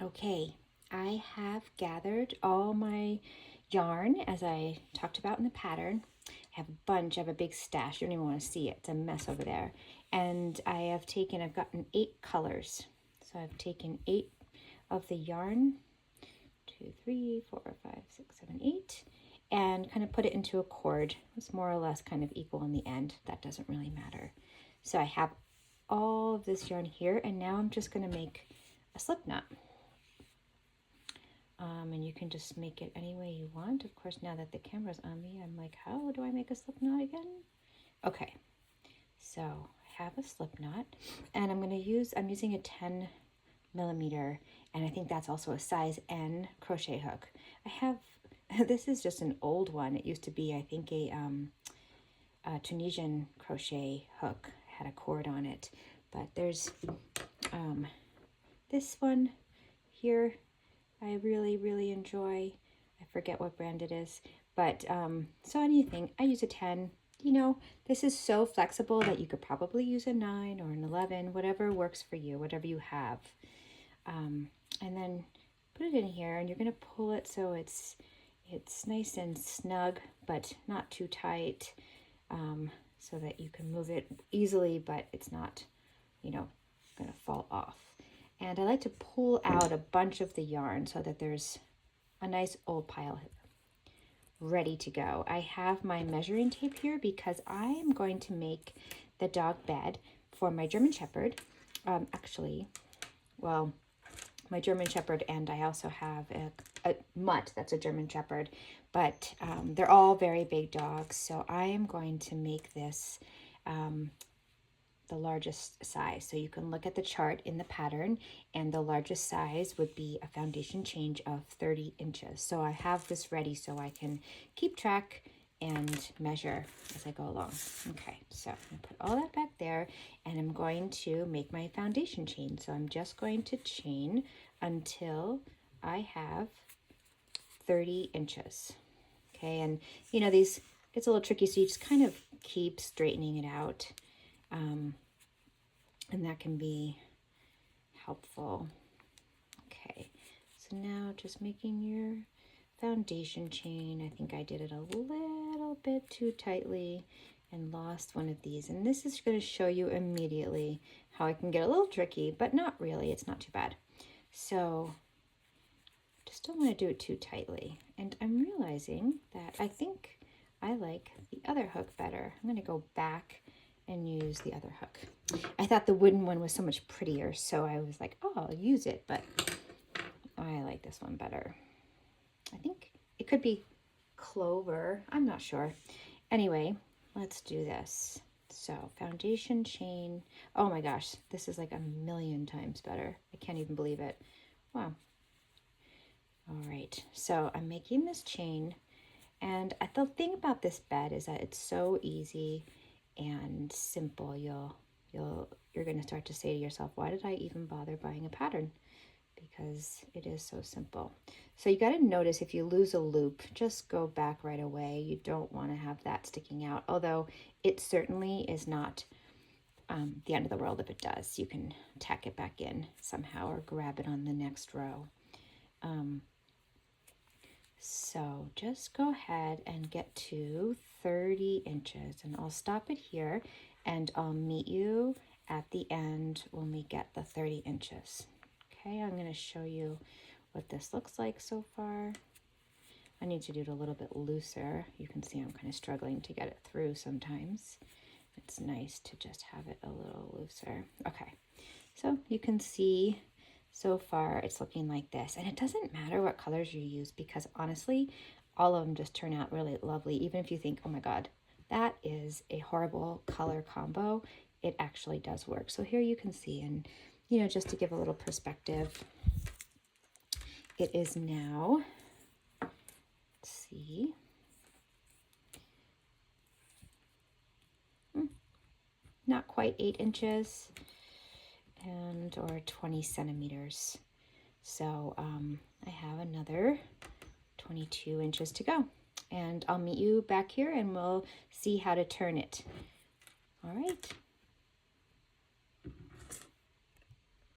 Okay, I have gathered all my yarn as I talked about in the pattern. I have a bunch, I have a big stash. You don't even want to see it. It's a mess over there. And I've gotten 8 colors. So I've taken 8 of the yarn, 2, 3, 4, 5, 6, 7, 8, and kind of put it into a cord. It's more or less kind of equal in the end. That doesn't really matter. So I have all of this yarn here, and now I'm just going to make a slip knot. And you can just make it any way you want. Of course, now that the camera's on me, I'm like, how do I make a slip knot again? Okay, so I have a slip knot, and I'm using a 10 millimeter, and I think that's also a size N crochet hook. I have, this is just an old one. It used to be, I think, a Tunisian crochet hook. It had a cord on it, but there's this one here I really enjoy. I forget what brand it is, but so anything, I use a 10. You know, this is so flexible that you could probably use a 9 or an 11, whatever works for you, whatever you have. And then put it in here, and you're going to pull it so it's nice and snug, but not too tight, so that you can move it easily, but it's not, you know, going to fall off. And I like to pull out a bunch of the yarn so that there's a nice old pile ready to go. I have my measuring tape here because I am going to make the dog bed for my German Shepherd. My German Shepherd, and I also have a mutt that's a German Shepherd, but they're all very big dogs. So I am going to make this the largest size. So you can look at the chart in the pattern, and the largest size would be a foundation change of 30 inches. So I have this ready so I can keep track and measure as I go along. Okay, so I'm gonna put all that back there, and I'm going to make my foundation chain. So I'm just going to chain until I have 30 inches. Okay, and you know, it's a little tricky, so you just kind of keep straightening it out. And that can be helpful. Okay, so now just making your foundation chain. I think I did it a little bit too tightly and lost one of these. And this is going to show you immediately how I can get a little tricky, but not really. It's not too bad. So just don't want to do it too tightly. And I'm realizing that I think I like the other hook better. I'm going to go back and use the other hook. I thought the wooden one was so much prettier, so I was like, oh, I'll use it, but I like this one better. I think it could be clover. I'm not sure. Anyway, let's do this. So foundation chain. Oh my gosh, this is like a million times better. I can't even believe it. Wow. All right, so I'm making this chain, and the thing about this bed is that it's so easy and simple. You're going to start to say to yourself, why did I even bother buying a pattern? Because it is so simple. So you got to notice if you lose a loop, just go back right away. You don't want to have that sticking out, although it certainly is not the end of the world if it does. You can tack it back in somehow or grab it on the next row. So just go ahead and get to 30 inches, and I'll stop it here, and I'll meet you at the end when we get the 30 inches. Okay, I'm going to show you what this looks like so far. I need to do it a little bit looser. You can see I'm kind of struggling to get it through sometimes. It's nice to just have it a little looser. Okay, so you can see so far it's looking like this, and it doesn't matter what colors you use, because honestly all of them just turn out really lovely. Even if you think, oh my god, that is a horrible color combo, it actually does work. So here you can see, and you know, just to give a little perspective, it is now, let's see, not quite 8 inches and or 20 centimeters. So I have another 22 inches to go, and I'll meet you back here and we'll see how to turn it. All right.